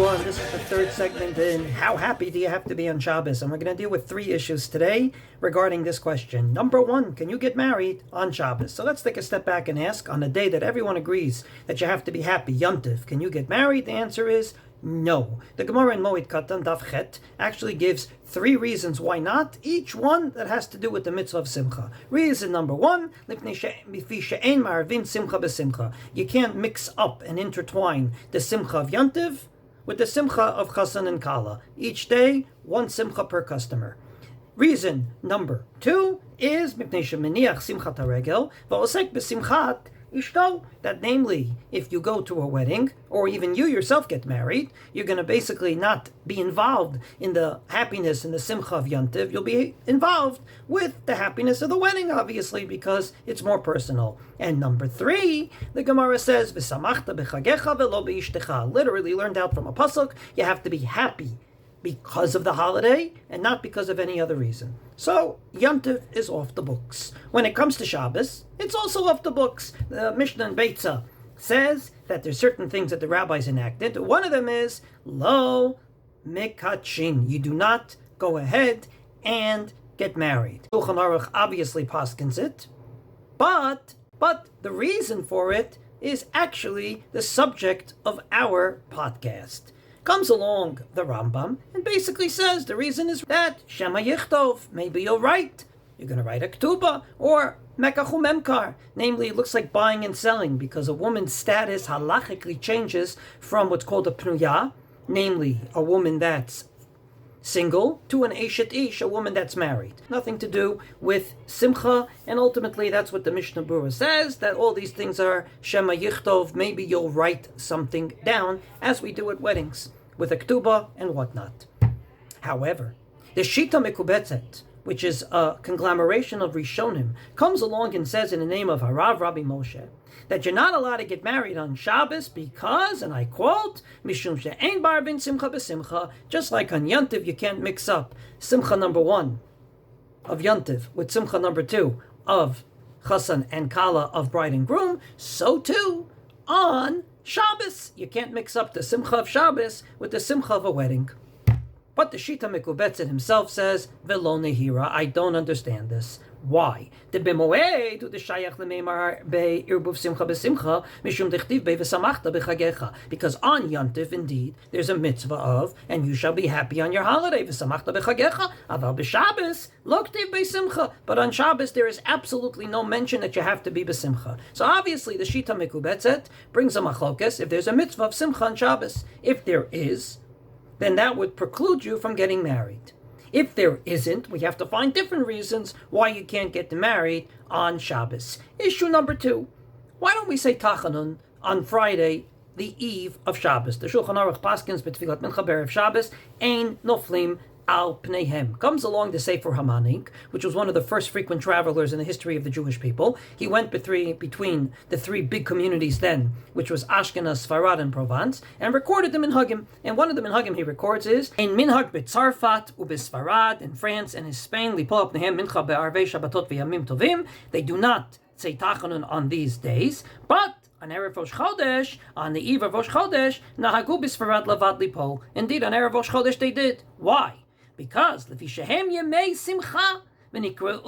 everyone. This is the third segment in How Happy Do You Have to Be on Shabbos? And we're going to deal with three issues today regarding this question. Number one, can you get married on Shabbos? So let's take a step back and ask, on a day that everyone agrees that you have to be happy, Yom Tov, can you get married? The answer is no. The Gemara in Moed Katan Daf Chet actually gives three reasons why not, each one that has to do with the mitzvah of simcha. Reason number one, you can't mix up and intertwine the simcha of Yom Tov with the simcha of Tachanun and Kala. Each day, one simcha per customer. Reason number two is that namely, if you go to a wedding, or even you yourself get married, you're going to basically not be involved in the happiness and the simcha of Yom Tov. You'll be involved with the happiness of the wedding, obviously, because it's more personal. And number three, the Gemara says, V'samachta b'chagecha v'lo b'ishtecha. Literally learned out from a pasuk, you have to be happy because of the holiday and not because of any other reason. So, Yom Tov is off the books. When it comes to Shabbos, it's also off the books. The Mishnah in Beitza says that there's certain things that the rabbis enacted. One of them is, Lo Mekachin. You do not go ahead and get married. Shulchan Aruch obviously paskins it, but the reason for it is actually the subject of our podcast. Comes along the Rambam and basically says the reason is that Shema Yichtov, maybe you'll write. You're going to write a ketubah or mekachu memkar. Namely, it looks like buying and selling because a woman's status halachically changes from what's called a pnuya, namely a woman that's single, to an eshet ish, a woman that's married. Nothing to do with simcha, and ultimately that's what the Mishnah Berurah says, that all these things are Shema Yichtov, maybe you'll write something down, as we do at weddings, with a ketubah and whatnot. However, the Shita Mekubetzet, which is a conglomeration of Rishonim, comes along and says in the name of Harav Rabbi Moshe, that you're not allowed to get married on Shabbos because, and I quote, Mishum she'ein barbin simcha b'simcha, just like on Yom Tov you can't mix up simcha number one of Yom Tov with simcha number two of Chassan and Kala of bride and groom, so too on Shabbos you can't mix up the simcha of Shabbos with the simcha of a wedding. But the Shita Mekubetzet himself says, Velo Nehira, I don't understand this. Why? The Bemoed to the Shayach Lemeimar Be Irbuv Simcha Besimcha Mishum Dechtiv Be V'Samachta Bechagecha. Because on Yom Tov, indeed, there's a mitzvah of, and you shall be happy on your holiday, V'Samachta Bechagecha. Aval B'Shabbos Loktiv Besimcha. But on Shabbos there is absolutely no mention that you have to be Besimcha. So obviously the Shita Mekubetzet brings a machlokas if there's a mitzvah of Simcha on Shabbos. If there is, then that would preclude you from getting married. If there isn't, we have to find different reasons why you can't get married on Shabbos. Issue number two, why don't we say Tachanun on Friday, the eve of Shabbos? The Shulchan Aruch paskins b'tfilat mincha b'erev Shabbos, ein noflim al pneihem. Comes along the Sefer Hamanik, which was one of the first frequent travelers in the history of the Jewish people. He went between the three big communities then, which was Ashkenaz, Sfarad, and Provence, and recorded them in Hagim. And one of the minhagim he records is in Minhag b'Tzarfat u'b'Sfarad, in France and in Spain, lipol pneihem mincha be'arvei Shabbatot v'yamim tovim. They do not say Tachanun on these days, but on Erev Rosh Chodesh, on the eve of Rosh Chodesh, nahagu b'Sfarad lavad lipol. Indeed, on Erev Rosh Chodesh they did. Why? Because lefi shehem yemei simcha v'nikreu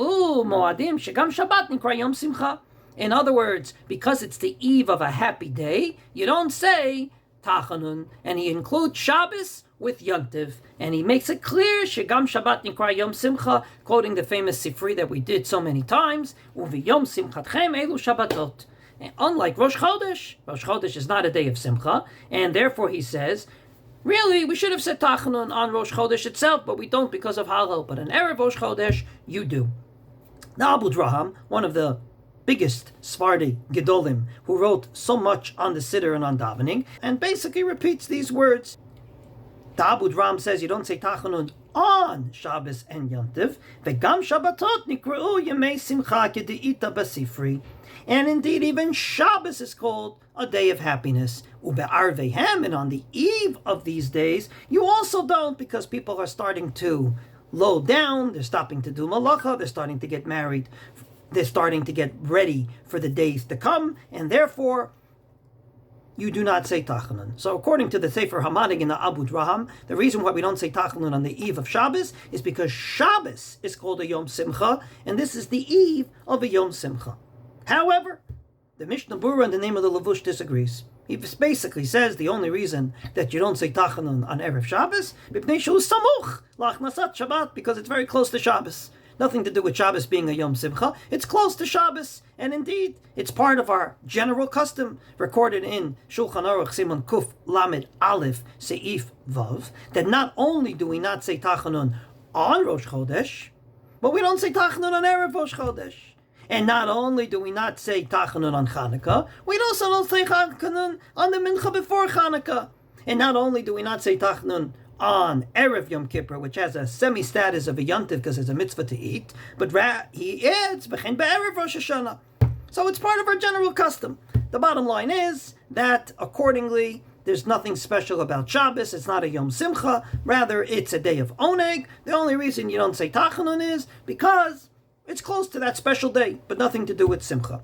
moadim shegam Shabbat nikra yom simcha. In other words, because it's the eve of a happy day, you don't say Tachanun, and he includes Shabbos with Yom Tov, and he makes it clear shegam Shabbat nikra yom simcha, quoting the famous Sifri that we did so many times, u'v'yom simchatchem elu Shabbatot. And unlike Rosh Chodesh is not a day of simcha, and therefore he says, really, we should have said Tachanun on Rosh Chodesh itself, but we don't because of Hallel. But on Erev Rosh Chodesh, you do. Now Abu Draham, one of the biggest Sfardi Gedolim, who wrote so much on the Siddur and on davening, and basically repeats these words. The Abu Draham says you don't say Tachanun on Shabbos and Yom Tov. V'gam Shabbatot nikreu yemei simcha kede'ita basifri. And indeed, even Shabbos is called a day of happiness. Ube'arvehem, and on the eve of these days, you also don't, because people are starting to low down, they're stopping to do malacha, they're starting to get married, they're starting to get ready for the days to come, and therefore you do not say Tachanun. So according to the Sefer Hamadig in the Abu Draham, the reason why we don't say Tachanun on the eve of Shabbos is because Shabbos is called a Yom Simcha, and this is the eve of a Yom Simcha. However, the Mishnah Berurah in the name of the Levush disagrees. He basically says the only reason that you don't say Tachanun on Erev Shabbos, B'pnei shehu samuch la'achnasat Shabbat, because it's very close to Shabbos. Nothing to do with Shabbos being a Yom Simcha. It's close to Shabbos, and indeed, it's part of our general custom, recorded in Shulchan Aruch Simon Kuf Lamed Aleph Seif Vav, that not only do we not say Tachanun on Rosh Chodesh, but we don't say Tachanun on Erev Rosh Chodesh. And not only do we not say Tachanun on Chanukah, we also don't say Tachanun on the Mincha before Chanukah. And not only do we not say Tachanun on Erev Yom Kippur, which has a semi-status of a yontiv because it's a mitzvah to eat, but he adds B'chein B'erev Rosh Hashanah. So it's part of our general custom. The bottom line is that, accordingly, there's nothing special about Shabbos. It's not a Yom Simcha. Rather, it's a day of Oneg. The only reason you don't say Tachanun is because it's close to that special day, but nothing to do with Simcha.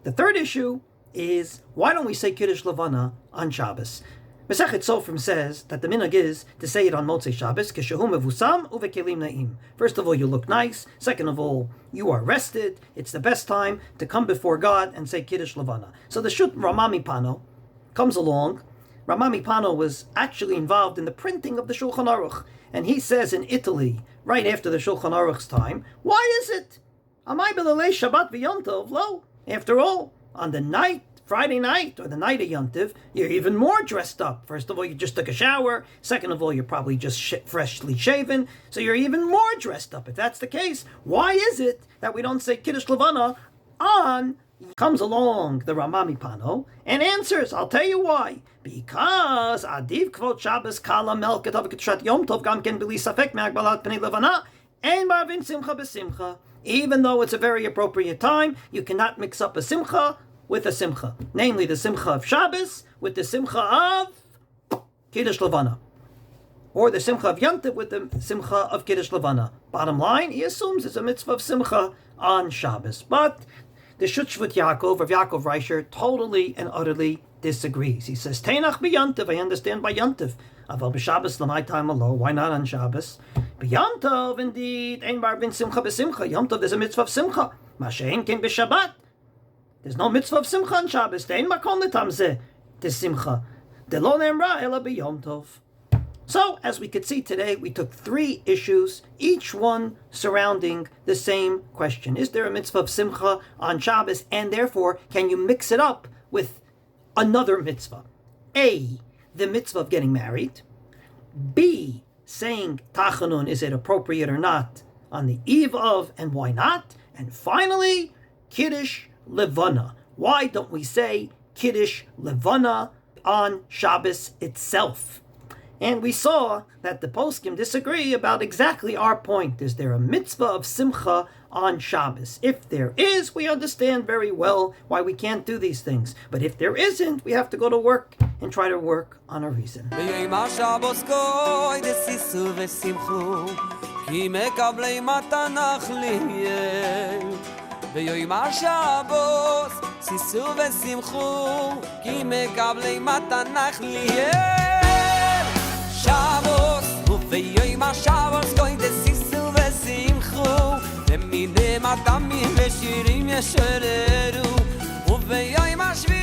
The third issue is, why don't we say Kiddush Levana on Shabbos? Masechet Sofrim says that the minhag is to say it on Motzei Shabbos, Keshehu mevusam uvekelim na'im. First of all, you look nice. Second of all, you are rested. It's the best time to come before God and say Kiddush Levana. So the Shut Ramami Pano comes along. Ramami Pano was actually involved in the printing of the Shulchan Aruch, and he says in Italy, right after the Shulchan Aruch's time, why is it? Amai b'lalei Shabbat v'Yom Tov lo. After all, on the night, Friday night, or the night of Yom Tov, you're even more dressed up. First of all, you just took a shower. Second of all, you're probably just freshly shaven. So you're even more dressed up. If that's the case, why is it that we don't say Kiddush Levana on? Comes along the Ramami Pano and answers, I'll tell you why. Because Adiv Kvot Shabbos Kala Melket Aviketrat Yom Tov Gam Ken Bili Safek Me'agbalat Pnei Levana and Marvin Simcha B'Simcha. Even though it's a very appropriate time, you cannot mix up a Simcha with a Simcha. Namely, the Simcha of Shabbos with the Simcha of Kiddush Levana. Or the Simcha of Yom Tov with the Simcha of Kiddush Levana. Bottom line, he assumes it's a mitzvah of Simcha on Shabbos. But the Shutshvut Yaakov of Yaakov Reisher totally and utterly disagrees. He says, Teinach b'Yontiv, I understand by Yontiv. Aval b'Shabbos l'may time alone, why not on Shabbos? B'Yontiv, indeed, ein bar bin Simcha b'Simcha. Yontiv, there's a mitzvah of Simcha. Mashein ken b'Shabbat. There's no mitzvah of Simcha on Shabbos. Ein makom l'tam zeh de Simcha. De lo nemra ela b'Yontiv. So, as we could see today, we took 3 issues, each one surrounding the same question. Is there a mitzvah of Simcha on Shabbos, and therefore, can you mix it up with another mitzvah? A, the mitzvah of getting married. B, saying Tachanun, is it appropriate or not on the eve of, and why not? And finally, Kiddush Levana. Why don't we say Kiddush Levana on Shabbos itself? And we saw that the poskim disagree about exactly our point. Is there a mitzvah of Simcha on Shabbos? If there is, we understand very well why we can't do these things. But if there isn't, we have to go to work and try to work on a reason. Shabbos, uveyoyim ha-Shabbos, goy desisu v'simchu, v'midem atamim v'shirim yeshereru, uveyoyim ha-Shvi